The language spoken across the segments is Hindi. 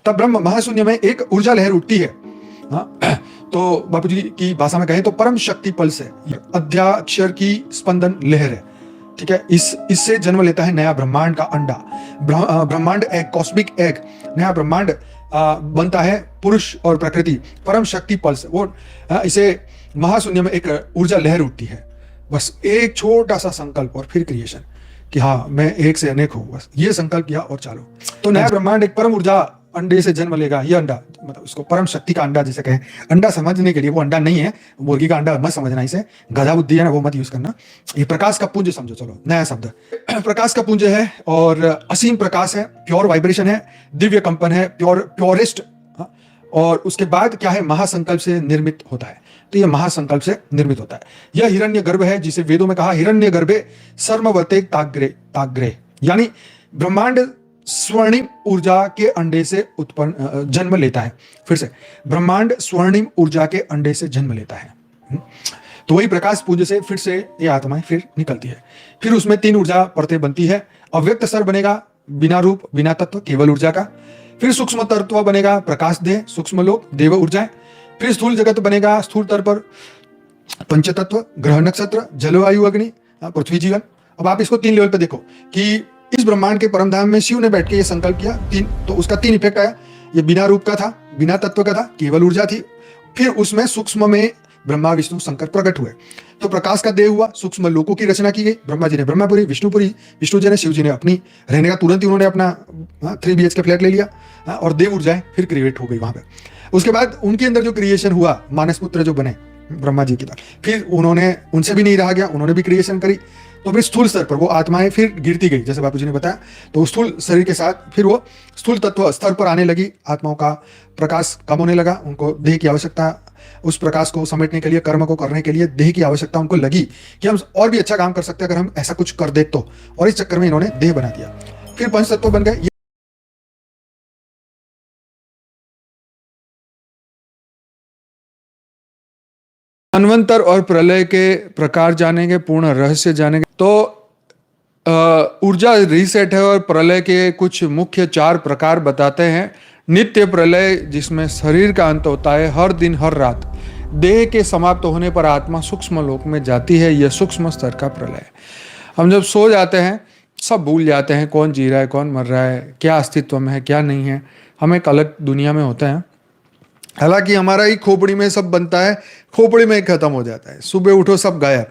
तब ब्रह्म महाशून्य में एक ऊर्जा लहर उठती है। हाँ, तो बापू जी की भाषा में कहें तो परम शक्ति पल्स है, अध्याक्षर की स्पंदन लहर है। ठीक है, इससे जन्म लेता है नया ब्रह्मांड का अंडा, ब्रह्मांड एग, कॉस्मिक एग, नया ब्रह्मांड बनता है। पुरुष और प्रकृति, परम शक्ति पल्स, वो इसे महाशून्य में एक ऊर्जा लहर उठती है। बस एक छोटा सा संकल्प और फिर क्रिएशन, कि हाँ मैं एक से अनेक हूं, बस ये संकल्प किया और चालू। तो नया ब्रह्मांड एक परम ऊर्जा अंडे से जन्म लेगा। ये अंडा मतलब उसको परम शक्ति का अंडा जिसे कहें, अंडा समझने के लिए वो अंडा नहीं है, मुर्गी का अंडा मत समझना, इसे गधा बुद्धि है ना वो मत यूज करना। ये प्रकाश का पुंज समझो, चलो नया शब्द प्रकाश का पुंज है और असीम प्रकाश है, प्योर वाइब्रेशन है, दिव्य कंपन है, प्योरेस्ट। और उसके बाद क्या है, महासंकल्प से निर्मित होता है। तो यह महासंकल्प से निर्मित होता है। यह हिरण्यगर्भ है, जिसे वेदों में कहा हिरण्यगर्भे सर्ववते ताग्रे, यानी ब्रह्मांड स्वर्णिम ऊर्जा के अंडे से उत्पन्न जन्म लेता है। फिर से, ब्रह्मांड स्वर्णिम ऊर्जा के अंडे से जन्म लेता है। तो वही प्रकाश पुंज से फिर से ये आत्माएं फिर निकलती है। फिर उसमें 3 ऊर्जा परतें बनती है। अव्यक्त स्तर बनेगा, बिना रूप बिना तत्व, केवल ऊर्जा का। फिर सूक्ष्म तत्व बनेगा, प्रकाश देह, सूक्ष्म लोक, देव ऊर्जाएं। फिर स्थूल जगत बनेगा, स्थूल तत्व पर पंचतत्व, ग्रह नक्षत्र, जलवायु, अग्नि, पृथ्वी, जीवन। अब आप इसको 3 लेवल पे देखो कि इस ब्रह्मांड के परमधाम में शिव ने बैठ के ये संकल्प किया, 3, तो उसका 3 इफेक्ट आया। ये बिना रूप का था, बिना तत्व का था, केवल ऊर्जा थी। फिर उसमें सूक्ष्म में ब्रह्मा विष्णु शंकर प्रकट हुए, तो प्रकाश का देह हुआ, सूक्ष्म लोकों की रचना की गई। ब्रह्मा जी ने ब्रह्मापुरी, विष्णुपुरी, विष्णु जी ने, शिव जी ने अपनी रहने का तुरंत ही उन्होंने अपना 3 BHK फ्लैट ले लिया और देव ऊर्जाएं फिर क्रिएट हो गई वहां पे। उसके बाद उनके अंदर जो क्रिएशन हुआ, मानस पुत्र जो बने ब्रह्मा जी की तरह, फिर उन्होंने, उनसे भी नहीं रहा गया, उन्होंने भी क्रिएशन करी। तो फिर स्थूल स्तर पर वो आत्माएं फिर गिरती गई, जैसे बापू जी ने बताया। तो स्थूल शरीर के साथ फिर वो स्थूल तत्व स्तर पर आने लगी, आत्माओं का प्रकाश कम होने लगा, उनको देह की आवश्यकता, उस प्रकाश को समेटने के लिए, कर्म को करने के लिए देह की आवश्यकता उनको लगी कि हम और भी अच्छा काम कर सकते हैं अगर हम ऐसा कुछ कर दे तो। और इस चक्कर में इन्होंने देह बना दिया। फिर पंच तत्व बन गए। मनवंतर और प्रलय के प्रकार जानेंगे, पूर्ण रहस्य जानेंगे। तो ऊर्जा रीसेट है और प्रलय के कुछ मुख्य 4 प्रकार बताते हैं। नित्य प्रलय, जिसमें शरीर का अंत होता है हर दिन हर रात। देह के समाप्त होने पर आत्मा सूक्ष्म लोक में जाती है, यह सूक्ष्म स्तर का प्रलय है। हम जब सो जाते हैं सब भूल जाते हैं, कौन जी रहा है, कौन मर रहा है, क्या अस्तित्व में है, क्या नहीं है। हम एक अलग दुनिया में होते हैं। हालांकि हमारा ही खोपड़ी में सब बनता है, खोपड़ी में खत्म हो जाता है। सुबह उठो सब गायब।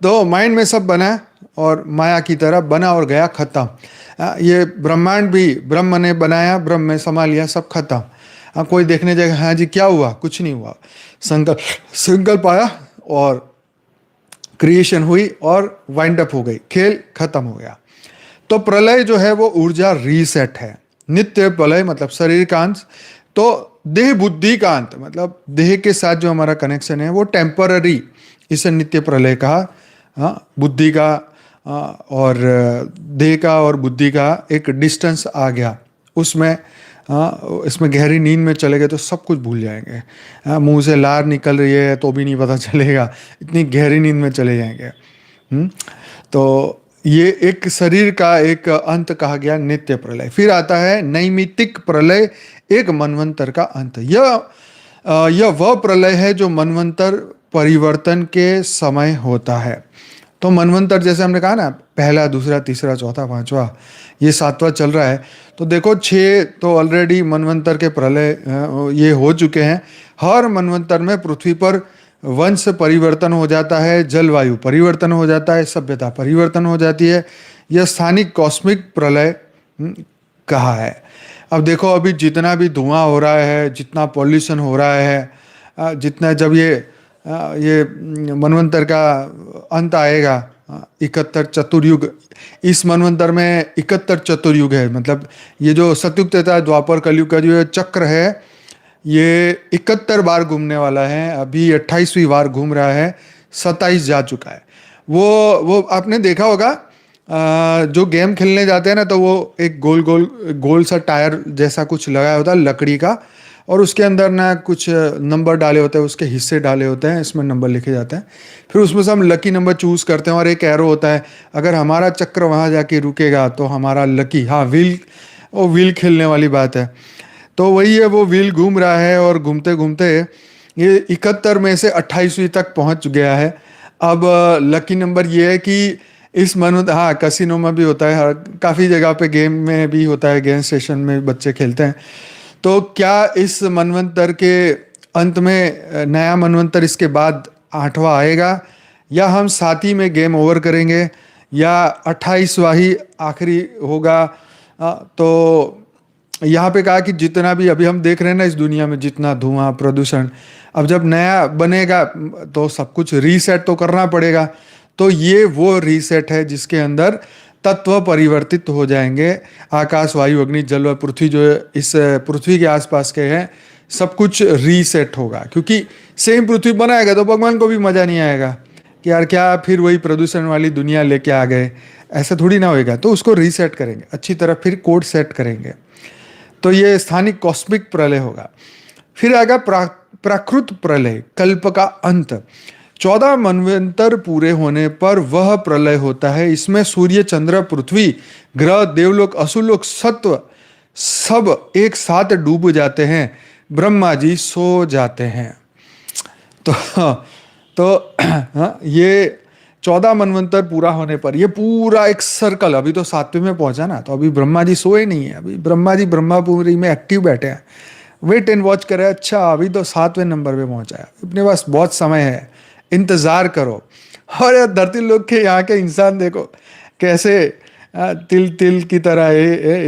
तो माइंड में सब बना और माया की तरह बना और गया, खत्म। ये ब्रह्मांड भी ब्रह्म ने बनाया, ब्रह्म में समा लिया, सब खत्म। कोई देखने जाएगा, हाँ जी क्या हुआ, कुछ नहीं हुआ। संकल्प आया और क्रिएशन हुई और वाइंड अप हो गई, खेल खत्म हो गया। तो प्रलय जो है वो ऊर्जा रीसेट है। नित्य प्रलय मतलब शरीर का अंत, तो देह बुद्धि का अंत मतलब देह के साथ जो हमारा कनेक्शन है वो टेम्पररी, इसे नित्य प्रलय कहा। बुद्धि का और देह का और बुद्धि का एक डिस्टेंस आ गया, उसमें इसमें गहरी नींद में चले गए तो सब कुछ भूल जाएंगे। मुंह से लार निकल रही है तो भी नहीं पता चलेगा, इतनी गहरी नींद में चले जाएंगे। तो ये एक शरीर का एक अंत कहा गया, नित्य प्रलय। फिर आता है नैमित्तिक प्रलय, एक मनवंतर का अंत। यह वह प्रलय है जो मनवंतर परिवर्तन के समय होता है। तो मनवंतर जैसे हमने कहा ना, पहला, दूसरा, तीसरा, चौथा, 5वां, ये 7वां चल रहा है। तो देखो 6 तो ऑलरेडी मनवंतर के प्रलय ये हो चुके हैं। हर मनवंतर में पृथ्वी पर वंश परिवर्तन हो जाता है, जलवायु परिवर्तन हो जाता है, सभ्यता परिवर्तन हो जाती है। यह स्थानिक कॉस्मिक प्रलय कहा है। अब देखो अभी जितना भी धुआं हो रहा है, जितना पॉल्यूशन हो रहा है, जितना जब ये मनवंतर का अंत आएगा, 71 चतुर्युग, इस मनवंतर में 71 चतुर्युग है। मतलब ये जो सतयुग त्रेता द्वापर कलयुग का जो चक्र है ये 71 बार घूमने वाला है। अभी 28वीं बार घूम रहा है, 27 जा चुका है। वो आपने देखा होगा, जो गेम खेलने जाते हैं ना तो वो एक गोल सा टायर जैसा कुछ लगाया होता है लकड़ी का, और उसके अंदर ना कुछ नंबर डाले होते हैं, उसके हिस्से डाले होते हैं, इसमें नंबर लिखे जाते हैं। फिर उसमें से हम लकी नंबर चूज करते हैं और एक एरो होता है, अगर हमारा चक्र वहाँ जाके रुकेगा तो हमारा लकी। हाँ, व्हील खेलने वाली बात है। तो वही है, वो व्हील घूम रहा है और घूमते घूमते ये 71 में से 28वीं तक पहुंच गया है। अब लकी नंबर ये है कि इस मनोद, हाँ कसिनो में भी होता है, हर काफ़ी जगह पे गेम में भी होता है, गेम स्टेशन में बच्चे खेलते हैं। तो क्या इस मनवंतर के अंत में नया मनवंतर इसके बाद 8वां आएगा, या हम साथ ही में गेम ओवर करेंगे, या 28वां ही आखिरी होगा? तो यहाँ पे कहा कि जितना भी अभी हम देख रहे हैं ना इस दुनिया में, जितना धुआं प्रदूषण, अब जब नया बनेगा तो सब कुछ रीसेट तो करना पड़ेगा। तो ये वो रीसेट है जिसके अंदर तत्व परिवर्तित हो जाएंगे। आकाश, वायु, अग्नि, जल व पृथ्वी जो इस पृथ्वी के आसपास के हैं, सब कुछ रीसेट होगा। क्योंकि सेम पृथ्वी बनाएगा तो भगवान को भी मजा नहीं आएगा कि यार क्या फिर वही प्रदूषण वाली दुनिया लेके आ गए, ऐसा थोड़ी ना होएगा। तो उसको रीसेट करेंगे अच्छी तरह, फिर कोड सेट करेंगे। तो ये स्थानिक कॉस्मिक प्रलय होगा। फिर आएगा प्राकृत प्रलय, कल्प का अंत। 14 मनवंतर पूरे होने पर वह प्रलय होता है। इसमें सूर्य, चंद्र, पृथ्वी, ग्रह, देवलोक, असुरलोक, सत्व सब एक साथ डूब जाते हैं। ब्रह्मा जी सो जाते हैं। तो हाँ, ये 14 मनवंतर पूरा होने पर ये पूरा एक सर्कल, अभी तो 7वें में पहुंचा ना, तो अभी ब्रह्मा जी सोए नहीं है। अभी ब्रह्मा जी ब्रह्मापुरी में एक्टिव बैठे हैं, वेट एंड वॉच करे। अच्छा अभी तो 7वें नंबर पे पहुंचा है, अपने पास बहुत समय है, इंतजार करो। और यार धरती लोग के यहाँ के इंसान देखो कैसे तिल तिल की तरह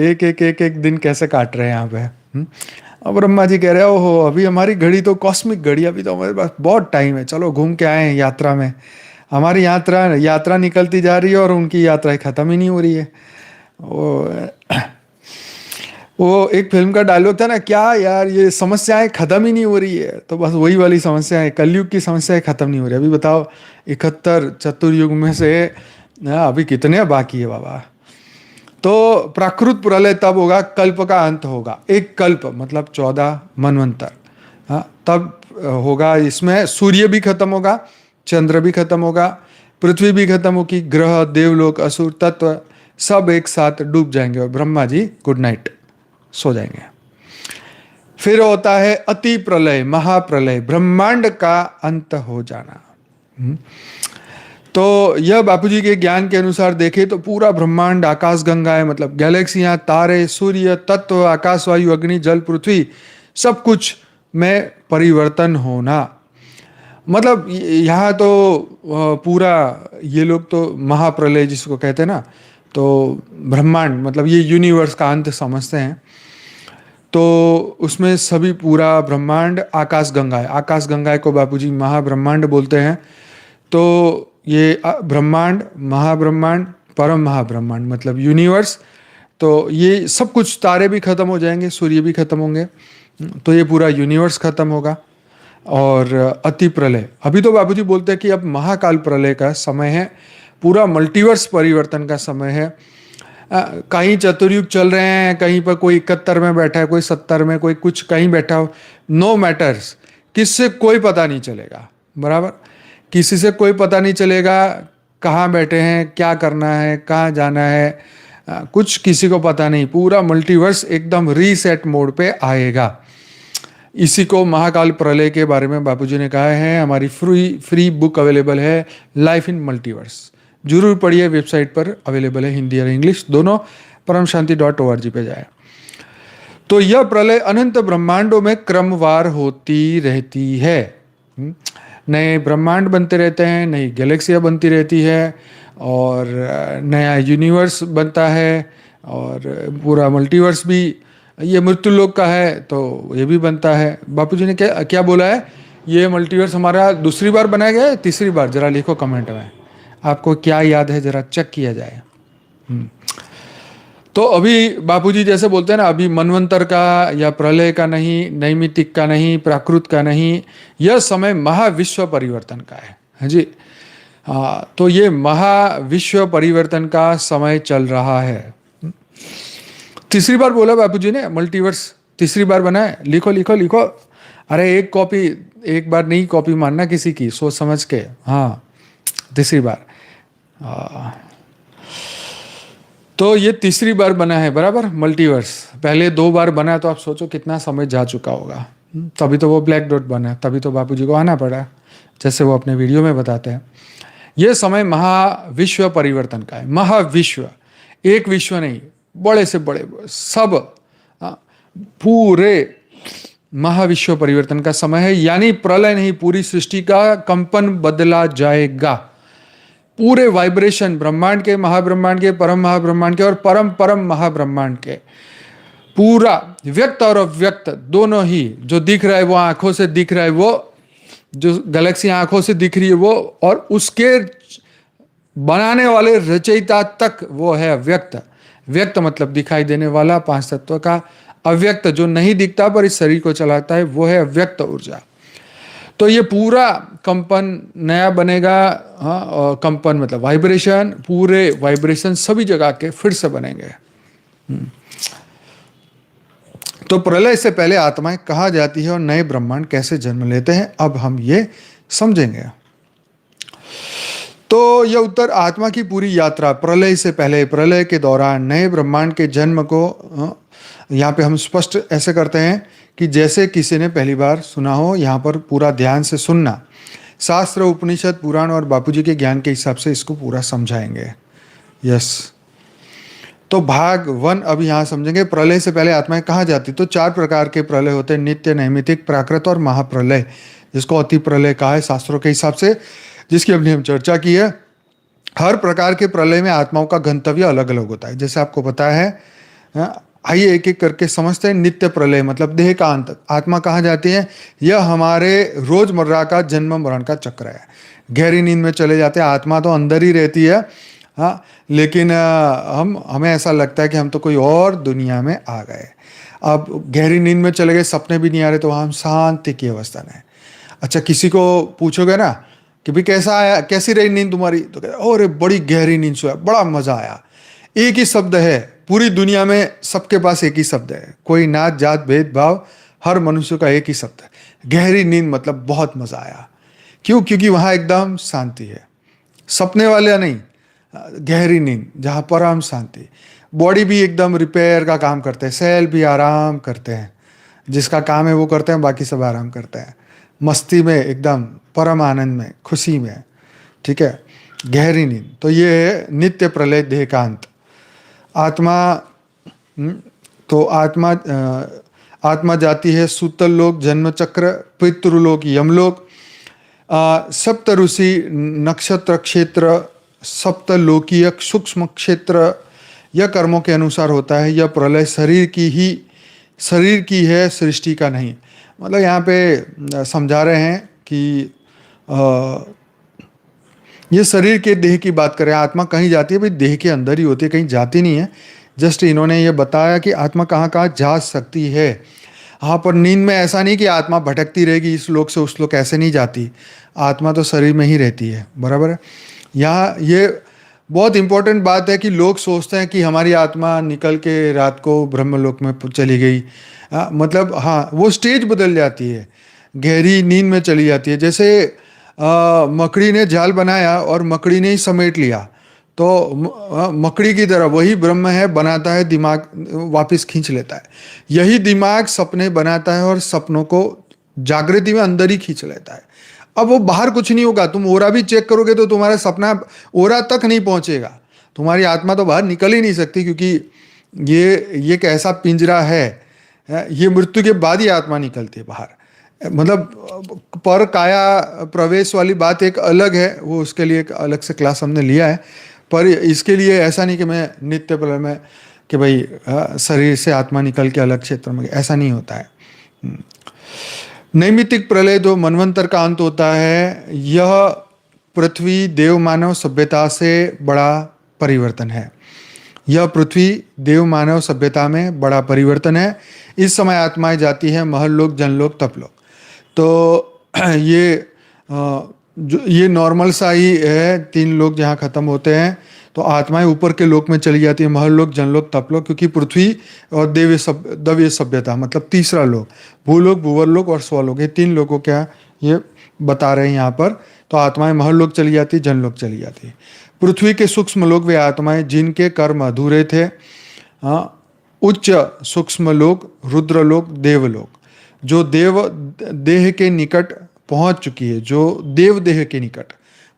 एक एक एक एक दिन कैसे काट रहे हैं यहाँ पे। और ब्रह्मा जी कह रहे हैं ओहो अभी हमारी घड़ी तो कॉस्मिक घड़ी, अभी तो हमारे पास बहुत टाइम है, चलो घूम के आए हैं यात्रा में। हमारी यात्रा निकलती जा रही है और उनकी यात्रा खत्म ही नहीं हो रही है। वो एक फिल्म का डायलॉग था ना, क्या यार ये समस्याएं खत्म ही नहीं हो रही है। तो बस वही वाली समस्याएं, कलयुग की समस्याएं खत्म नहीं हो रही। अभी बताओ 71 चतुर्युग में से अभी कितने बाकी है बाबा। तो प्राकृत प्रलय तब होगा, कल्प का अंत होगा। एक कल्प मतलब 14 मनवंतर, हाँ तब होगा। इसमें सूर्य भी खत्म होगा, चंद्र भी खत्म होगा, पृथ्वी भी खत्म होगी, ग्रह, देवलोक, असुर, तत्व सब एक साथ डूब जाएंगे और ब्रह्मा जी गुड नाइट सो जाएंगे। फिर होता है अति प्रलय, महाप्रलय, ब्रह्मांड का अंत हो जाना। तो यह बापूजी के ज्ञान के अनुसार देखे तो पूरा ब्रह्मांड, आकाश गंगाएं मतलब गैलेक्सियां, तारे, सूर्य, तत्व, आकाश, वायु, अग्नि, जल, पृथ्वी सब कुछ में परिवर्तन होना। मतलब यहाँ तो पूरा ये लोग तो महाप्रलय जिसको कहते हैं ना, तो ब्रह्मांड मतलब ये यूनिवर्स का अंत समझते हैं। तो उसमें सभी पूरा ब्रह्मांड, आकाश गंगाएं, आकाश गंगाएं को बापूजी महाब्रह्मांड बोलते हैं। तो ये ब्रह्मांड, महाब्रह्मांड, परम महाब्रह्मांड मतलब यूनिवर्स। तो ये सब कुछ, तारे भी खत्म हो जाएंगे, सूर्य भी खत्म होंगे, तो ये पूरा यूनिवर्स खत्म होगा। और अति प्रलय, अभी तो बापूजी बोलते हैं कि अब महाकाल प्रलय का समय है, पूरा मल्टीवर्स परिवर्तन का समय है। कहीं चतुर्युग चल रहे हैं, कहीं पर कोई 71 में बैठा है, कोई 70 में, कोई कुछ कहीं बैठा हो, नो मैटर्स, किससे कोई पता नहीं चलेगा। बराबर, किसी से कोई पता नहीं चलेगा कहाँ बैठे हैं, क्या करना है, कहाँ जाना है, कुछ किसी को पता नहीं। पूरा मल्टीवर्स एकदम रीसेट मोड पे आएगा। इसी को महाकाल प्रलय के बारे में बापूजी ने कहा है। हमारी फ्री बुक अवेलेबल है, लाइफ इन मल्टीवर्स, जरूर पढ़िए, वेबसाइट पर अवेलेबल है, हिंदी और इंग्लिश दोनों, paramshanti.org पे जाए। तो यह प्रलय अनंत ब्रह्मांडों में क्रमवार होती रहती है। नए ब्रह्मांड बनते रहते हैं, नई गैलेक्सियाँ बनती रहती है, और नया यूनिवर्स बनता है, और पूरा मल्टीवर्स भी, ये मृत्यु लोक का है तो ये भी बनता है। बापूजी ने क्या क्या बोला है, ये मल्टीवर्स हमारा दूसरी बार बनाया गया है, तीसरी बार? जरा लिखो कमेंट में, आपको क्या याद है, जरा चेक किया जाए। तो अभी बापूजी जैसे बोलते हैं ना, अभी मनवंतर का या प्रलय का नहीं, नैमितिक का नहीं, प्राकृत का नहीं, यह समय महाविश्व परिवर्तन का है जी। हाँ, तो ये महाविश्व परिवर्तन का समय चल रहा है। तीसरी बार बोला बापूजी ने, मल्टीवर्स तीसरी बार बना है। लिखो लिखो लिखो, अरे एक कॉपी, एक बार नहीं कॉपी मानना किसी की, सोच समझ के। हाँ तीसरी बार। तो ये तीसरी बार बना है, बराबर, मल्टीवर्स। पहले 2 बार बना, तो आप सोचो कितना समय जा चुका होगा। तभी तो वो ब्लैक डॉट बना, तभी तो बापूजी को आना पड़ा, जैसे वो अपने वीडियो में बताते हैं। ये समय महाविश्व परिवर्तन का है। महाविश्व, एक विश्व नहीं, बड़े से बड़े सब, पूरे महाविश्व परिवर्तन का समय है। यानी प्रलय नहीं, पूरी सृष्टि का कंपन बदला जाएगा। पूरे वाइब्रेशन, ब्रह्मांड के, महाब्रह्मांड के, परम महाब्रह्मांड के और परम परम महाब्रह्मांड के, पूरा व्यक्त और अव्यक्त दोनों ही, जो दिख रहा है वो आंखों से दिख रहा है, वो जो गैलेक्सी आंखों से दिख रही है वो, और उसके बनाने वाले रचयिता तक वो है अव्यक्त। व्यक्त मतलब दिखाई देने वाला, 5 तत्व का। अव्यक्त जो नहीं दिखता पर इस शरीर को चलाता है, वो है अव्यक्त ऊर्जा। तो ये पूरा कंपन नया बनेगा। हाँ, और कंपन मतलब वाइब्रेशन, पूरे वाइब्रेशन सभी जगह के फिर से बनेंगे। तो प्रलय से पहले आत्माएं कहाँ जाती है और नए ब्रह्मांड कैसे जन्म लेते हैं, अब हम ये समझेंगे। तो यह उत्तर आत्मा की पूरी यात्रा, प्रलय से पहले, प्रलय के दौरान, नए ब्रह्मांड के जन्म को यहाँ पे हम स्पष्ट ऐसे करते हैं कि जैसे किसी ने पहली बार सुना हो। यहाँ पर पूरा ध्यान से सुनना। शास्त्र, उपनिषद, पुराण और बापूजी के ज्ञान के हिसाब से इसको पूरा समझाएंगे। यस। तो भाग 1 अब यहाँ समझेंगे। प्रलय से पहले आत्माएं कहाँ जाती? तो 4 प्रकार के प्रलय होते हैं, नित्य, नैमित्तिक, प्राकृत और महाप्रलय, जिसको अति प्रलय कहा है शास्त्रों के हिसाब से, जिसकी अपनी हम चर्चा की है। हर प्रकार के प्रलय में आत्माओं का गंतव्य अलग अलग होता है, जैसे आपको पता है। आइए एक एक करके समझते हैं। नित्य प्रलय मतलब देह का अंत, आत्मा कहाँ जाती है? यह हमारे रोजमर्रा का जन्म मरण का चक्र है। गहरी नींद में चले जाते हैं, आत्मा तो अंदर ही रहती है, हाँ, लेकिन हमें ऐसा लगता है कि हम तो कोई और दुनिया में आ गए। अब गहरी नींद में चले गए, सपने भी नहीं आ रहे, तो वहाँ हम शांति की अवस्था में। अच्छा, किसी को पूछोगे ना कि भाई कैसा आया, कैसी रही नींद तुम्हारी, तो कहते अरे बड़ी गहरी नींद सोया, बड़ा मजा आया। एक ही शब्द है, पूरी दुनिया में सबके पास एक ही शब्द है, कोई नात जात भेदभाव, हर मनुष्य का एक ही शब्द है, गहरी नींद मतलब बहुत मजा आया। क्यों? क्योंकि वहां एकदम शांति है, सपने वाले नहीं, गहरी नींद जहाँ परम शांति। बॉडी भी एकदम रिपेयर का काम करते हैं, सेल भी आराम करते हैं, जिसका काम है वो करते हैं, बाकी सब आराम करते हैं, मस्ती में, एकदम परम आनंद में, खुशी में। ठीक है, गहरी नींद। तो ये है नित्य प्रलय, देह का अंत। आत्मा, तो आत्मा जाती है सूतल लोक, जन्म चक्र, पितृलोक, यमलोक, सप्त ऋषि, नक्षत्र क्षेत्र, सप्तलोकीय सूक्ष्म क्षेत्र। यह कर्मों के अनुसार होता है। यह प्रलय शरीर की है, सृष्टि का नहीं। मतलब यहाँ पे समझा रहे हैं कि ये शरीर के, देह की बात करें। आत्मा कहीं जाती है भाई, देह के अंदर ही होती है, कहीं जाती नहीं है। जस्ट इन्होंने ये बताया कि आत्मा कहाँ कहाँ जा सकती है। हाँ, पर नींद में ऐसा नहीं कि आत्मा भटकती रहेगी इस लोक से उस लोक, ऐसे नहीं जाती। आत्मा तो शरीर में ही रहती है, बराबर है। यहाँ ये बहुत इंपॉर्टेंट बात है कि लोग सोचते हैं कि हमारी आत्मा निकल के रात को ब्रह्मलोक में चली गई। मतलब हाँ, वो स्टेज बदल जाती है, गहरी नींद में चली जाती है। जैसे मकड़ी ने जाल बनाया और मकड़ी ने ही समेट लिया, तो मकड़ी की तरह वही ब्रह्म है, बनाता है, दिमाग वापस खींच लेता है। यही दिमाग सपने बनाता है और सपनों को जागृति में अंदर ही खींच लेता है। अब वो बाहर कुछ नहीं होगा, तुम ओरा भी चेक करोगे तो तुम्हारा सपना ओरा तक नहीं पहुंचेगा, तुम्हारी आत्मा तो बाहर निकल ही नहीं सकती, क्योंकि ये एक ऐसा पिंजरा है, ये मृत्यु के बाद ही आत्मा निकलती है बाहर। मतलब पर काया प्रवेश वाली बात एक अलग है, वो उसके लिए एक अलग से क्लास हमने लिया है। पर इसके लिए ऐसा नहीं कि मैं नित्य प्रलय में कि भाई शरीर से आत्मा निकल के अलग क्षेत्र में, ऐसा नहीं होता है। नैमित्तिक प्रलय जो मनवंतर का अंत होता है, यह पृथ्वी देव मानव सभ्यता से बड़ा परिवर्तन है। यह पृथ्वी देव मानव सभ्यता में बड़ा परिवर्तन है। इस समय आत्माएं जाती हैं महललोक, जनलोक, तपलोक। तो ये नॉर्मल सा ही है, 3 लोग जहाँ खत्म होते हैं, तो आत्माएं ऊपर के लोक में चली जाती है, महललोक, जनलोक, तपलोक। क्योंकि दव्य सभ्यता मतलब तीसरा लोक, भूलोक, भूवरलोक और स्वलोक, ये 3 लोगों क्या ये बता रहे हैं यहाँ पर। तो आत्माएं महललोक चली जाती, जनलोक चली जाती। पृथ्वी के सूक्ष्म लोक वे आत्माएं जिनके कर्म अधूरे थे। हाँ, उच्च सूक्ष्म लोक, रुद्रलोक, देवलोक, जो देव देह के निकट पहुंच चुकी है, जो देव देह के निकट,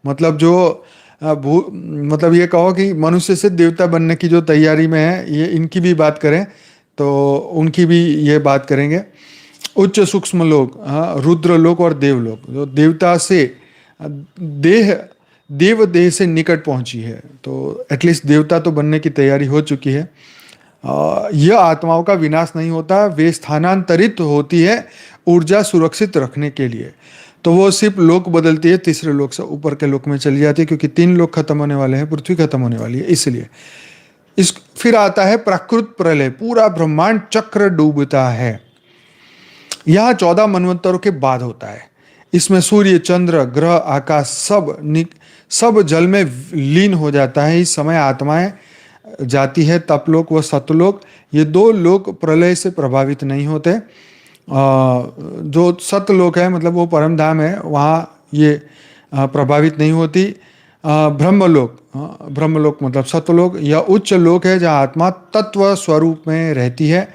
मतलब जो मतलब ये कहो कि मनुष्य से देवता बनने की जो तैयारी में है, ये इनकी भी बात करें तो उनकी भी ये बात करेंगे। उच्च सूक्ष्म लोक, हाँ, रुद्र लोक और देवलोक, जो देवता से देह देव देह से निकट पहुंची है, तो एटलीस्ट देवता तो बनने की तैयारी हो चुकी है। यह आत्माओं का विनाश नहीं होता, वे स्थानांतरित होती है ऊर्जा सुरक्षित रखने के लिए। तो वो सिर्फ लोक बदलती है, तीसरे लोक से ऊपर के लोक में चली जाती है, क्योंकि 3 लोक खत्म होने वाले हैं, पृथ्वी खत्म होने वाली है, इसलिए। फिर आता है प्राकृत प्रलय, पूरा ब्रह्मांड चक्र डूबता है। यह 14 मनवंतरों के बाद होता है। इसमें सूर्य, चंद्र, ग्रह, आकाश सब जल में लीन हो जाता है। इस समय आत्माएं जाती है तपलोक व सतलोक। ये 2 लोक प्रलय से प्रभावित नहीं होते। जो सतलोक है, मतलब वो परम धाम है, वहाँ ये प्रभावित नहीं होती। ब्रह्मलोक मतलब सतलोक या उच्च लोक है, जहाँ आत्मा तत्व स्वरूप में रहती है।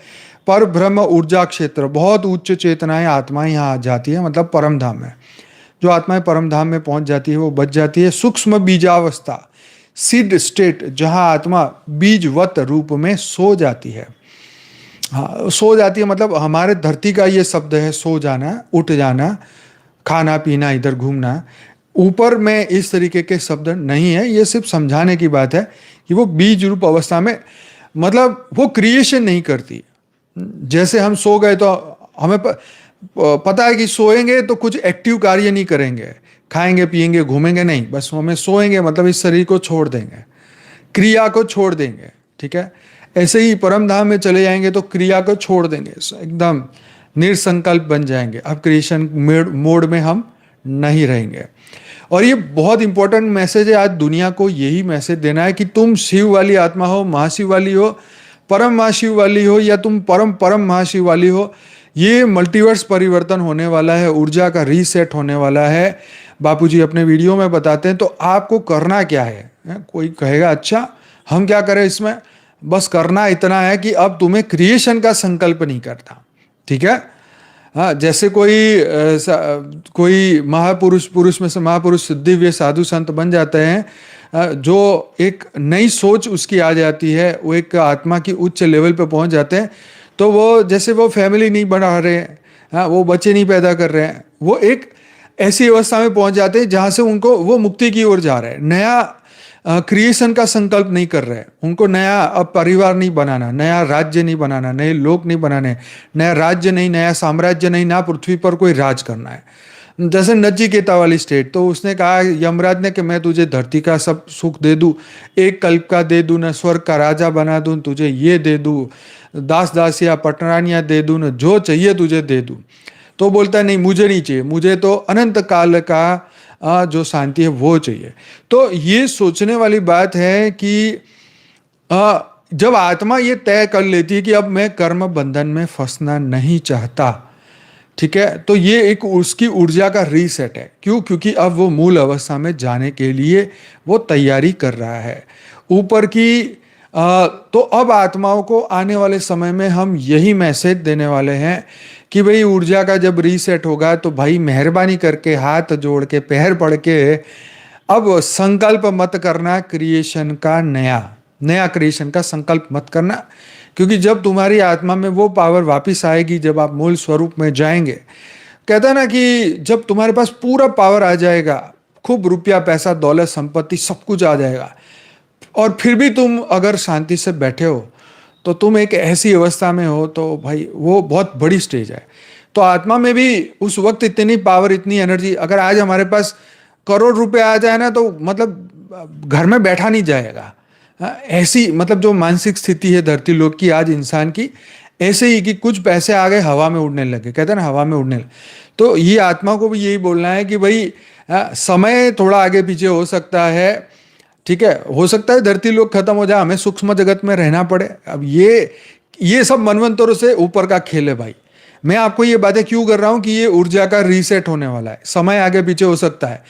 पर ब्रह्म ऊर्जा क्षेत्र, बहुत उच्च चेतनाएं आत्माएं यहाँ जाती है, मतलब परम धाम में। जो आत्माएं परम धाम में पहुंच जाती है वो बच जाती है। सूक्ष्म बीजावस्था, सीड स्टेट, जहाँ आत्मा बीजवत रूप में सो जाती है। हाँ, सो जाती है मतलब हमारे धरती का ये शब्द है, सो जाना, उठ जाना, खाना पीना, इधर घूमना। ऊपर में इस तरीके के शब्द नहीं है, ये सिर्फ समझाने की बात है कि वो बीज रूप अवस्था में, मतलब वो क्रिएशन नहीं करती। जैसे हम सो गए तो हमें पता है कि सोएंगे तो कुछ एक्टिव कार्य नहीं करेंगे, खाएंगे पिएंगे घूमेंगे नहीं, बस हमें सोएंगे मतलब इस शरीर को छोड़ देंगे, क्रिया को छोड़ देंगे, ठीक है। ऐसे ही परम धाम में चले जाएंगे तो क्रिया को छोड़ देंगे, एकदम निरसंकल्प बन जाएंगे। अब क्रिएशन मोड में हम नहीं रहेंगे। और ये बहुत इंपॉर्टेंट मैसेज है, आज दुनिया को यही मैसेज देना है कि तुम शिव वाली आत्मा हो, महाशिव वाली हो, परम महाशिव वाली हो, या तुम परम परम महाशिव वाली हो, ये मल्टीवर्स परिवर्तन होने वाला है, ऊर्जा का रीसेट होने वाला है। बापूजी अपने वीडियो में बताते हैं। तो आपको करना क्या है? कोई कहेगा अच्छा हम क्या करें इसमें? बस करना इतना है कि अब तुम्हें क्रिएशन का संकल्प नहीं करता, ठीक है। हाँ, जैसे कोई पुरुष में से महापुरुष दिव्य साधु संत बन जाते हैं, जो एक नई सोच उसकी आ जाती है, वो एक आत्मा की उच्च लेवल पे पहुंच जाते हैं। तो वो जैसे वो फैमिली नहीं बना रहे हैं, हाँ, वो बच्चे नहीं पैदा कर रहे हैं, वो एक ऐसी अवस्था में पहुंच जाते हैं जहां से उनको वो मुक्ति की ओर जा रहे हैं। नया क्रिएशन का संकल्प नहीं कर रहे हैं, उनको नया अब परिवार नहीं बनाना, नया राज्य नहीं बनाना, नए लोक नहीं बनाने, नया राज्य नहीं, नया साम्राज्य नहीं, ना पृथ्वी पर कोई राज करना है। जैसे नचिकेता वाली स्टेट, तो उसने कहा यमराज ने कि मैं तुझे धरती का सब सुख दे दूं, एक कल्प का दे दूं, न स्वर्ग का राजा बना दूं, तुझे ये दे दूं, दास दासिया पटरानियां दे दूं, न जो चाहिए तुझे दे दूं। तो बोलता है नहीं, मुझे नहीं चाहिए, मुझे तो अनंत काल का जो शांति है वो चाहिए। तो ये सोचने वाली बात है कि जब आत्मा ये तय कर लेती है कि अब मैं कर्म बंधन में फंसना नहीं चाहता, ठीक है, तो ये एक उसकी ऊर्जा का रीसेट है। क्यों? क्योंकि अब वो मूल अवस्था में जाने के लिए वो तैयारी कर रहा है ऊपर की। तो अब आत्माओं को आने वाले समय में हम यही मैसेज देने वाले हैं कि भाई ऊर्जा का जब रीसेट होगा तो भाई मेहरबानी करके हाथ जोड़ के पैर पड़ के अब संकल्प मत करना क्रिएशन का, नया क्रिएशन का संकल्प मत करना। क्योंकि जब तुम्हारी आत्मा में वो पावर वापस आएगी, जब आप मूल स्वरूप में जाएंगे, कहता है ना कि जब तुम्हारे पास पूरा पावर आ जाएगा, खूब रुपया पैसा दौलत संपत्ति सब कुछ आ जाएगा, और फिर भी तुम अगर शांति से बैठे हो तो तुम एक ऐसी अवस्था में हो, तो भाई वो बहुत बड़ी स्टेज है। तो आत्मा में भी उस वक्त इतनी पावर, इतनी एनर्जी, अगर आज हमारे पास करोड़ रुपए आ जाए ना तो मतलब घर में बैठा नहीं जाएगा। ऐसी मतलब जो मानसिक स्थिति है धरती लोक की आज इंसान की, ऐसे ही कि कुछ पैसे आ गए हवा में उड़ने लगे, कहते हैं ना हवा में उड़ने लगे। तो ये आत्मा को भी यही बोलना है कि भाई समय थोड़ा आगे पीछे हो सकता है, ठीक है, हो सकता है धरती लोक खत्म हो जाए, हमें सूक्ष्म जगत में रहना पड़े। अब ये सब मनवंतरों से ऊपर का खेल है भाई। मैं आपको ये बातें क्यों कर रहा हूं कि ये ऊर्जा का रीसेट होने वाला है, समय आगे पीछे हो सकता है।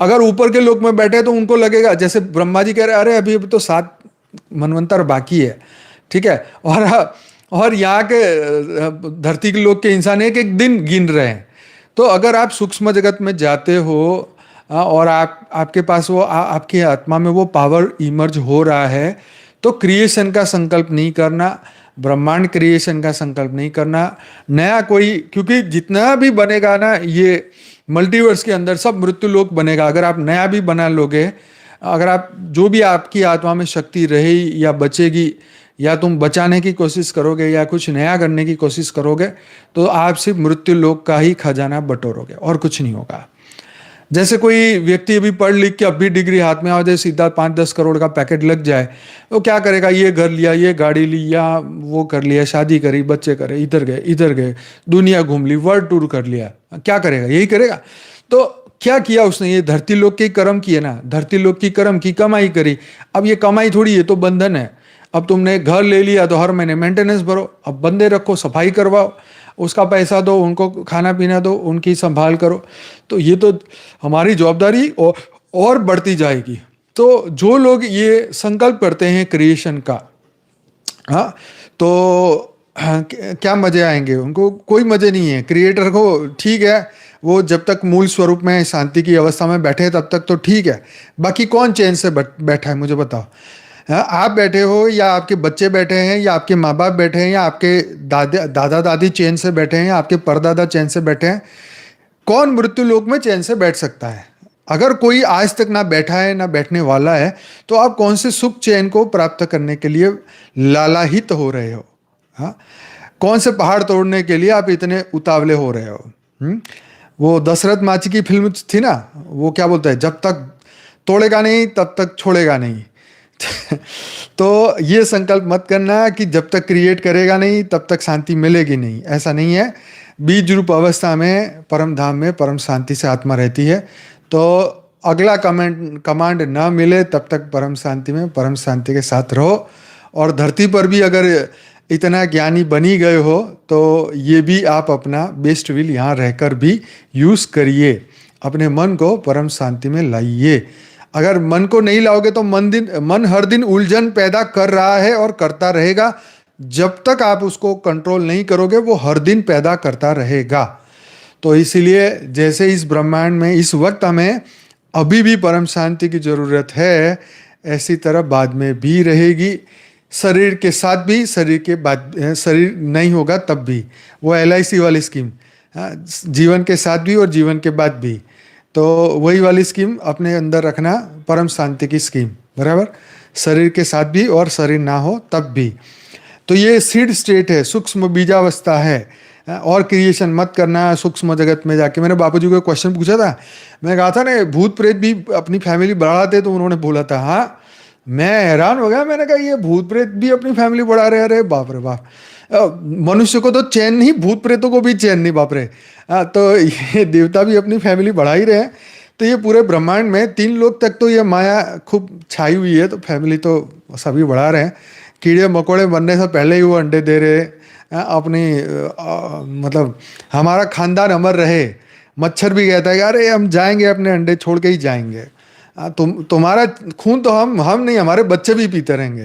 अगर ऊपर के लोक में बैठे तो उनको लगेगा, जैसे ब्रह्मा जी कह रहे हैं, अरे अभी अभी तो 7 मनवंतर बाकी है, ठीक है, और यहाँ के धरती के लोग के इंसान एक एक दिन गिन रहे हैं। तो अगर आप सूक्ष्म जगत में जाते हो और आपके पास वो आपकी आत्मा में वो पावर इमर्ज हो रहा है, तो क्रिएशन का संकल्प नहीं करना, ब्रह्मांड क्रिएशन का संकल्प नहीं करना, नया कोई, क्योंकि जितना भी बनेगा ना ये मल्टीवर्स के अंदर सब मृत्यु लोक बनेगा। अगर आप नया भी बना लोगे, अगर आप जो भी आपकी आत्मा में शक्ति रही या बचेगी, या तुम बचाने की कोशिश करोगे या कुछ नया करने की कोशिश करोगे, तो आप सिर्फ मृत्यु लोक का ही खजाना बटोरोगे और कुछ नहीं होगा। जैसे कोई व्यक्ति अभी पढ़ लिख के अभी डिग्री हाथ में आ जाए, सीधा 5-10 करोड़ का पैकेट लग जाए, तो क्या करेगा, ये घर लिया, ये गाड़ी ली, या वो कर लिया, शादी करी, बच्चे करे, इधर गए, दुनिया घूम ली, वर्ल्ड टूर कर लिया, क्या करेगा, यही करेगा। तो क्या किया उसने, ये धरती लोक के कर्म किए ना, धरती लोक की कर्म की कमाई करी। अब ये कमाई थोड़ी, ये तो बंधन है। अब तुमने घर ले लिया तो हर महीने मेंटेनेंस भरो, अब बंदे रखो, सफाई करवाओ, उसका पैसा दो, उनको खाना पीना दो, उनकी संभाल करो। तो ये तो हमारी जवाबदारी और बढ़ती जाएगी। तो जो लोग ये संकल्प करते हैं क्रिएशन का, हाँ, तो क्या मजे आएंगे उनको, कोई मजे नहीं है। क्रिएटर को ठीक है, वो जब तक मूल स्वरूप में शांति की अवस्था में बैठे तब तक तो ठीक है। बाकी कौन चैन से बैठा है, मुझे बताओ। हाँ, आप बैठे हो, या आपके बच्चे बैठे हैं, या आपके माँ बाप बैठे हैं, या आपके दादा दादी चैन से बैठे हैं, या आपके परदादा चैन से बैठे हैं। कौन मृत्यु लोक में चैन से बैठ सकता है? अगर कोई आज तक ना बैठा है ना बैठने वाला है, तो आप कौन से सुख चैन को प्राप्त करने के लिए लालायित हो रहे हो? हाँ, कौन से पहाड़ तोड़ने के लिए आप इतने उतावले हो रहे हो? वो दशरथ माची की फिल्म थी ना, वो क्या बोलता है, जब तक तोड़ेगा नहीं तब तक छोड़ेगा नहीं। तो ये संकल्प मत करना कि जब तक क्रिएट करेगा नहीं तब तक शांति मिलेगी नहीं, ऐसा नहीं है। बीज रूप अवस्था में परम धाम में परम शांति से आत्मा रहती है। तो अगला कमांड ना मिले तब तक परम शांति में परम शांति के साथ रहो। और धरती पर भी अगर इतना ज्ञानी बनी गए हो तो ये भी आप अपना बेस्ट विल यहाँ रहकर भी यूज़ करिए, अपने मन को परम शांति में लाइए। अगर मन को नहीं लाओगे तो मन हर दिन उलझन पैदा कर रहा है और करता रहेगा। जब तक आप उसको कंट्रोल नहीं करोगे वो हर दिन पैदा करता रहेगा। तो इसीलिए जैसे इस ब्रह्मांड में इस वक्त हमें अभी भी परम शांति की ज़रूरत है, ऐसी तरह बाद में भी रहेगी। शरीर के साथ भी, शरीर के बाद शरीर नहीं होगा तब भी, वो LIC वाली स्कीम, जीवन के साथ भी और जीवन के बाद भी, तो वही वाली स्कीम अपने अंदर रखना, परम शांति की स्कीम, बराबर। शरीर के साथ भी और शरीर ना हो तब भी। तो ये सीड स्टेट है, सूक्ष्म बीजावस्था है। और क्रिएशन मत करना सूक्ष्म जगत में जाके। मैंने बापूजी को क्वेश्चन पूछा था, मैं कहा था ना भूत प्रेत भी अपनी फैमिली बढ़ाते, तो उन्होंने बोला था हाँ। मैं हैरान हो गया, मैंने कहा ये भूत प्रेत भी अपनी फैमिली बढ़ा रहे, अरे बाप रे बाप, मनुष्य को तो चैन नहीं, भूत प्रेतों को भी चैन नहीं, बाप रे। तो ये देवता भी अपनी फैमिली बढ़ा ही रहे हैं। तो ये पूरे ब्रह्मांड में 3 लोग तक तो ये माया खूब छाई हुई है, तो फैमिली तो सभी बढ़ा रहे हैं। कीड़े मकोड़े बनने से पहले ही वो अंडे दे रहे, अपनी मतलब हमारा खानदान अमर रहे। मच्छर भी कहता है कि अरे हम जाएंगे, अपने अंडे छोड़ के ही जाएंगे। तुम्हारा खून तो हम नहीं, हमारे बच्चे भी पीते रहेंगे।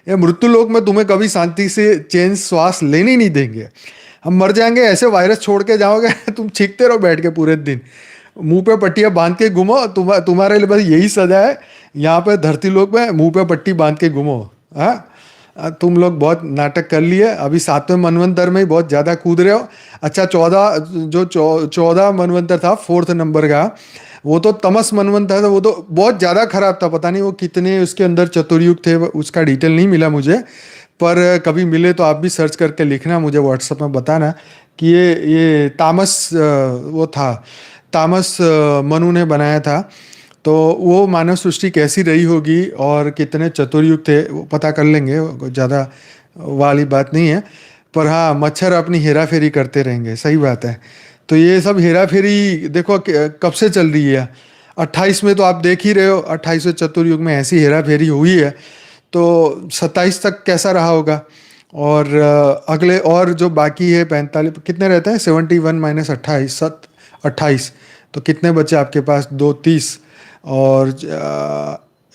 ये मृत्यु लोक में तुम्हें कभी शांति से चैन श्वास लेने नहीं देंगे। हम मर जाएंगे, ऐसे वायरस छोड़ के जाओगे तुम छींकते रहो बैठ के पूरे दिन, मुंह पे पट्टियां बांध के घूमो। तुम्हारे लिए बस यही सजा है यहाँ पे धरती लोक में, मुंह पे पट्टी बांध के घूमो। हाँ, तुम लोग बहुत नाटक कर लिए, अभी 7वें मनवंतर में ही बहुत ज़्यादा कूद रहे हो। अच्छा 14 मनवंतर था, 4th नंबर का, वो तो तमस मनवंतर था, वो तो बहुत ज़्यादा खराब था। पता नहीं वो कितने उसके अंदर चतुर्युग थे, उसका डिटेल नहीं मिला मुझे, पर कभी मिले तो आप भी सर्च करके लिखना, मुझे व्हाट्सएप में बताना कि ये तामस वो था, तामस मनु ने बनाया था। तो वो मानव सृष्टि कैसी रही होगी और कितने चतुर्युग थे वो पता कर लेंगे, ज़्यादा वाली बात नहीं है। पर हाँ, मच्छर अपनी हेरा फेरी करते रहेंगे, सही बात है। तो ये सब हेरा फेरी देखो कब से चल रही है। 28 में तो आप देख ही रहे हो, 28वें चतुर्युग में ऐसी हेरा फेरी हुई है, तो 27 तक कैसा रहा होगा। और अगले और जो बाकी है 45 कितने रहते हैं, 71 - 28 28, तो कितने बचे आपके पास, 2 30, और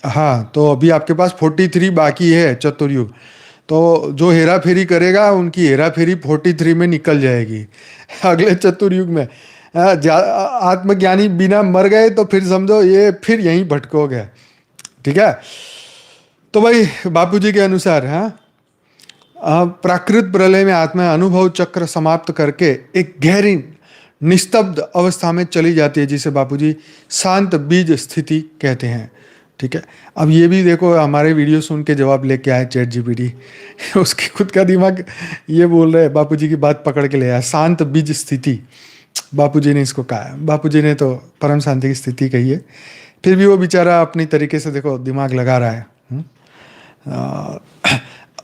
हाँ, तो अभी आपके पास 43 बाकी है चतुर्युग। तो जो हेरा फेरी करेगा उनकी हेरा फेरी 43 में निकल जाएगी अगले चतुर्युग में। आत्मज्ञानी बिना मर गए तो फिर समझो ये फिर यहीं भटकोगे। ठीक है, तो भाई बापूजी के अनुसार, हाँ, प्राकृत प्रलय में आत्मा अनुभव चक्र समाप्त करके एक गहरी निस्तब्ध अवस्था में चली जाती है, जिसे बापूजी शांत बीज स्थिति कहते हैं। ठीक है, अब ये भी देखो, हमारे वीडियो सुन के जवाब लेके आए चैट जीपीटी उसकी खुद का दिमाग ये बोल रहे हैं, बापूजी की बात पकड़ के ले आया, शांत बीज स्थिति। बापूजी ने इसको कहा है, बापूजी ने तो परम शांति की स्थिति कही है, फिर भी वो बेचारा अपनी तरीके से देखो दिमाग लगा रहा है।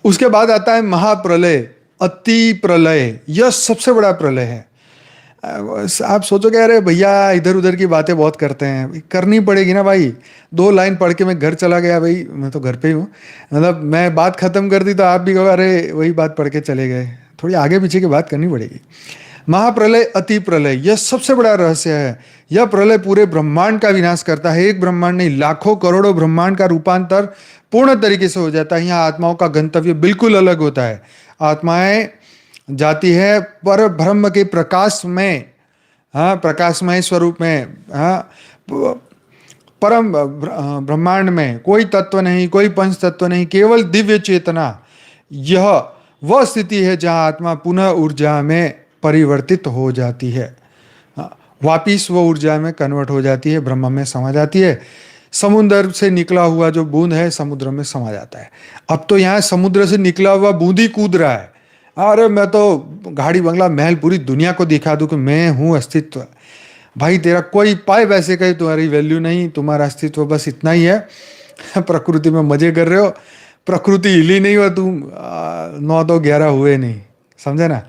उसके बाद आता है महाप्रलय, अति प्रलय। यह सबसे बड़ा प्रलय है। आप सोचोगे अरे भैया इधर उधर की बातें बहुत करते हैं, करनी पड़ेगी ना भाई। 2 लाइन पढ़ के मैं घर चला गया, भाई मैं तो घर पे ही हूँ, मतलब मैं बात खत्म कर दी तो आप भी कहो अरे वही बात पढ़ के चले गए, थोड़ी आगे पीछे की बात करनी पड़ेगी। महाप्रलय, अति प्रलय, यह सबसे बड़ा रहस्य है। यह प्रलय पूरे ब्रह्मांड का विनाश करता है। एक ब्रह्मांड नहीं, लाखों करोड़ों ब्रह्मांड का रूपांतर पूर्ण तरीके से हो जाता है। यहाँ आत्माओं का गंतव्य बिल्कुल अलग होता है। आत्माएं जाती है पर ब्रह्म के प्रकाश में, हाँ, प्रकाशमय स्वरूप में, हाँ, परम ब्रह्मांड में कोई तत्व नहीं, कोई पंच तत्व नहीं, केवल दिव्य चेतना। यह वह स्थिति है जहाँ आत्मा पुनः ऊर्जा में परिवर्तित हो जाती है, वापिस वो ऊर्जा में कन्वर्ट हो जाती है, ब्रह्म में समा जाती है। समुद्र से निकला हुआ जो बूंद है समुद्र में समा जाता है। अब तो यहाँ समुद्र से निकला हुआ बूंद ही कूद रहा है, अरे मैं तो गाड़ी बंगला महल पूरी दुनिया को दिखा दूं कि मैं हूँ अस्तित्व। भाई तेरा कोई पाए वैसे कहीं तुम्हारी वैल्यू नहीं, तुम्हारा अस्तित्व बस इतना ही है। प्रकृति में मजे कर रहे हो, प्रकृति हिली नहीं हो, तुम 9 2 11 हुए नहीं, समझे ना,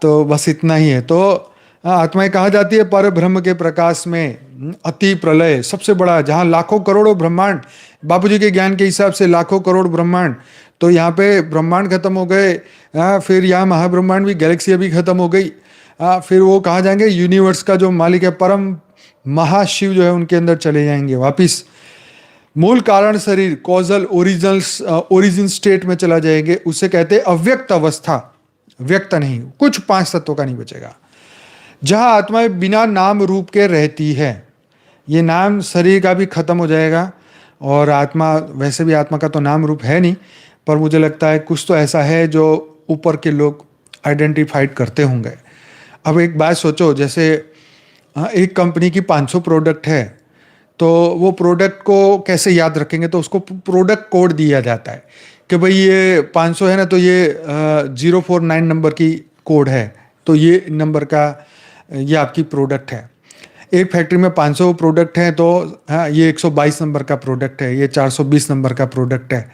तो बस इतना ही है। तो आत्माएं कहाँ जाती है? पर ब्रह्म के प्रकाश में अति प्रलय, सबसे बड़ा, जहाँ लाखों करोड़ों ब्रह्मांड, बापूजी के ज्ञान के हिसाब से लाखों करोड़ ब्रह्मांड, तो यहाँ पे ब्रह्मांड खत्म हो गए, फिर यहाँ महाब्रह्मांड भी, गैलेक्सी भी खत्म हो गई, फिर वो कहाँ जाएंगे? यूनिवर्स का जो मालिक है परम महाशिव जो है उनके अंदर चले जाएंगे वापिस। मूल कारण शरीर, कॉजल ओरिजिन स्टेट में चला जाएंगे, उसे कहते हैं अव्यक्त अवस्था। व्यक्त नहीं, कुछ 5 तत्वों का नहीं बचेगा। जहां आत्माएं बिना नाम रूप के रहती है, ये नाम शरीर का भी खत्म हो जाएगा, और आत्मा, वैसे भी आत्मा का तो नाम रूप है नहीं, पर मुझे लगता है कुछ तो ऐसा है जो ऊपर के लोग आइडेंटिफाइड करते होंगे। अब एक बात सोचो, जैसे एक कंपनी की 500 प्रोडक्ट है, तो वो प्रोडक्ट को कैसे याद रखेंगे? तो उसको प्रोडक्ट कोड दिया जाता है कि भाई ये 500 है ना, तो ये 049 नंबर की कोड है, तो ये नंबर का ये आपकी प्रोडक्ट है। एक फैक्ट्री में 500 प्रोडक्ट हैं, तो हाँ, ये 122 नंबर का प्रोडक्ट है, ये 420 नंबर का प्रोडक्ट है।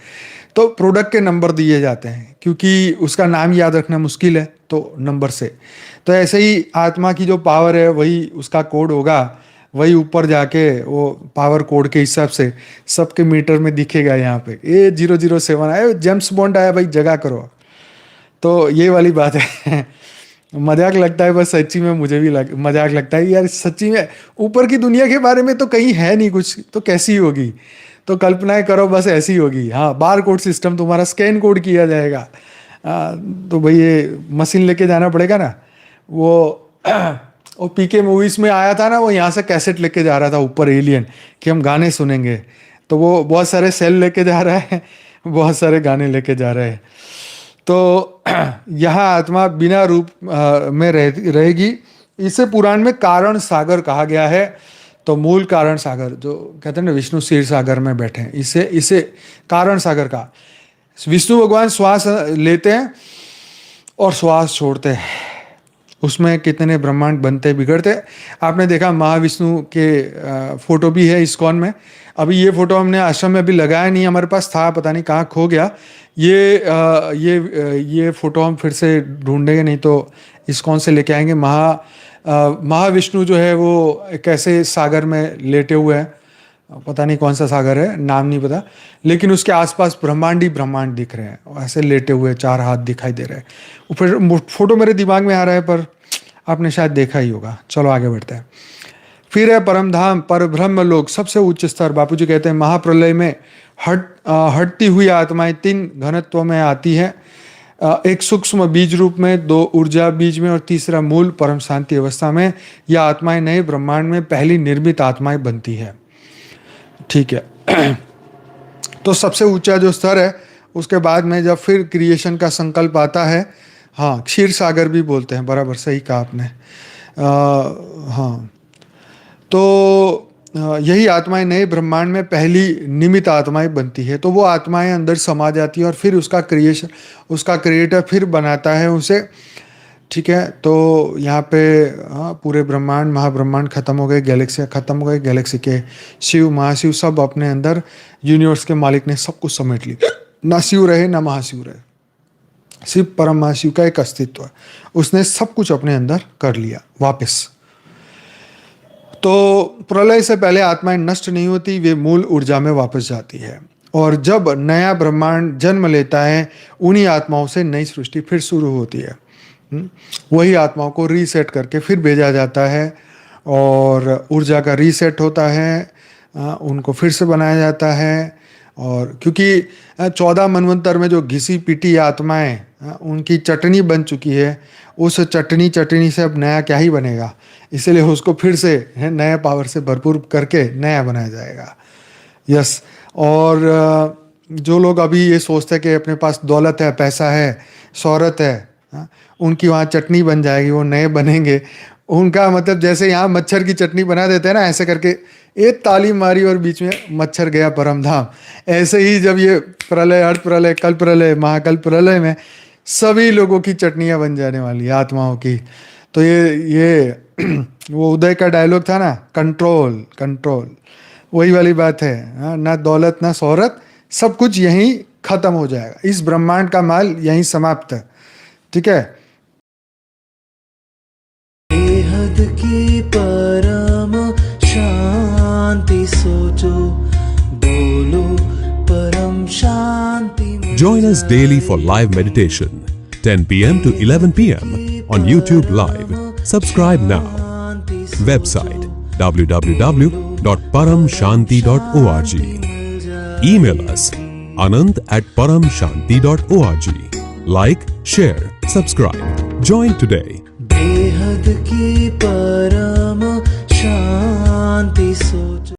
तो प्रोडक्ट के नंबर दिए जाते हैं, क्योंकि उसका नाम याद रखना मुश्किल है, तो नंबर से। तो ऐसे ही आत्मा की जो पावर है वही उसका कोड होगा, वही ऊपर जाके वो पावर कोड के हिसाब से सबके मीटर में दिखेगा। यहाँ पे ये 007 आया, जेम्स बॉन्ड आया, भाई जगह करो। तो ये वाली बात है। मजाक लगता है, बस सच्ची में मुझे भी मजाक लगता है यार, सच्ची में ऊपर की दुनिया के बारे में तो कहीं है नहीं कुछ, तो कैसी होगी? तो कल्पनाएं करो, बस ऐसी होगी। हाँ, बार कोड सिस्टम, तुम्हारा स्कैन कोड किया जाएगा। तो भाई ये मशीन लेके जाना पड़ेगा ना। वो पीके मूवीज में आया था ना, वो यहाँ से कैसेट लेके जा रहा था ऊपर एलियन, कि हम गाने सुनेंगे। तो वो बहुत सारे सेल लेके जा रहा है, बहुत सारे गाने लेके जा रहे हैं। तो यहाँ आत्मा बिना रूप में रहेगी। इसे पुराण में कारण सागर कहा गया है। तो मूल कारण सागर, जो कहते हैं ना विष्णु क्षीर सागर में बैठे हैं, इसे कारण सागर का। विष्णु भगवान श्वास लेते हैं और श्वास छोड़ते हैं, उसमें कितने ब्रह्मांड बनते बिगड़ते। आपने देखा महाविष्णु के फोटो भी है इस्कॉन में। अभी ये फोटो हमने आश्रम में अभी लगाया नहीं, हमारे पास था, पता नहीं कहाँ खो गया। ये फोटो हम फिर से ढूंढेंगे, नहीं तो इस्कॉन से लेके आएंगे। महाविष्णु जो है वो एक ऐसे सागर में लेटे हुए हैं, पता नहीं कौन सा सागर है, नाम नहीं पता, लेकिन उसके आसपास ब्रह्मांड ही ब्रह्मांड दिख रहे हैं, ऐसे लेटे हुए 4 हाथ दिखाई दे रहे हैं। फिर फोटो मेरे दिमाग में आ रहा है, पर आपने शायद देखा ही होगा। चलो आगे बढ़ते हैं। फिर है परम धाम, पर ब्रह्म लोक, सबसे उच्च स्तर। बापूजी कहते हैं महाप्रलय में हटती हुई आत्माएं 3 घनत्व में आती है, एक सूक्ष्म बीज रूप में, 2 ऊर्जा बीज में और तीसरा मूल परम शांति अवस्था में। यह आत्माएं नए ब्रह्मांड में पहली निर्मित आत्माएं बनती है। ठीक है। तो सबसे ऊंचा जो स्तर है, उसके बाद में जब फिर क्रिएशन का संकल्प आता है, हाँ क्षीर सागर भी बोलते हैं, बराबर सही कहा आपने। हाँ, तो यही आत्माएं नए ब्रह्मांड में पहली निमित्त आत्माएं बनती है। तो वो आत्माएं अंदर समा जाती है और फिर उसका क्रिएटर फिर बनाता है उसे। ठीक है। तो यहाँ पे हाँ, पूरे ब्रह्मांड महाब्रह्मांड खत्म हो गए, गैलेक्सियाँ खत्म हो गए, गैलेक्सी के शिव महाशिव सब अपने अंदर, यूनिवर्स के मालिक ने सब कुछ समेट लिया। ना शिव रहे ना महाशिव रहे, सिर्फ परम महाशिव का एक अस्तित्व है, उसने सब कुछ अपने अंदर कर लिया वापस। तो प्रलय से पहले आत्माएं नष्ट नहीं होती, वे मूल ऊर्जा में वापस जाती है। और जब नया ब्रह्मांड जन्म लेता है, उन्हीं आत्माओं से नई सृष्टि फिर शुरू होती है। वही आत्माओं को रीसेट करके फिर भेजा जाता है और ऊर्जा का रीसेट होता है, उनको फिर से बनाया जाता है। और क्योंकि 14 मनवंतर में जो घिसी पीटी आत्माएं उनकी चटनी बन चुकी है, उस चटनी से अब नया क्या ही बनेगा, इसलिए उसको फिर से नया पावर से भरपूर करके नया बनाया जाएगा। यस। और जो लोग अभी ये सोचते हैं कि अपने पास दौलत है, पैसा है, शोहरत है, उनकी वहाँ चटनी बन जाएगी, वो नए बनेंगे, उनका मतलब जैसे यहाँ मच्छर की चटनी बना देते हैं ना, ऐसे करके एक ताली मारी और बीच में मच्छर गया परम धाम। ऐसे ही जब ये प्रलय, अर्थ प्रलय, कल प्रलय, महाकल प्रलय में सभी लोगों की चटनियाँ बन जाने वाली है, आत्माओं की। तो ये वो उदय का डायलॉग था ना, कंट्रोल, वही वाली बात है। ना दौलत ना शोहरत, सब कुछ यहीं खत्म हो जाएगा, इस ब्रह्मांड का माल यहीं समाप्त है। ठीक है। बेहद की परम शांति सोचो, बोलो परम शांति। Join us daily for live meditation, 10 p.m. to 11 p.m. on YouTube Live. Subscribe now. Website www.paramshanti.org. Email us anant@paramshanti.org. Like, share, subscribe. Join today. बेहद की परम शांति सोचो।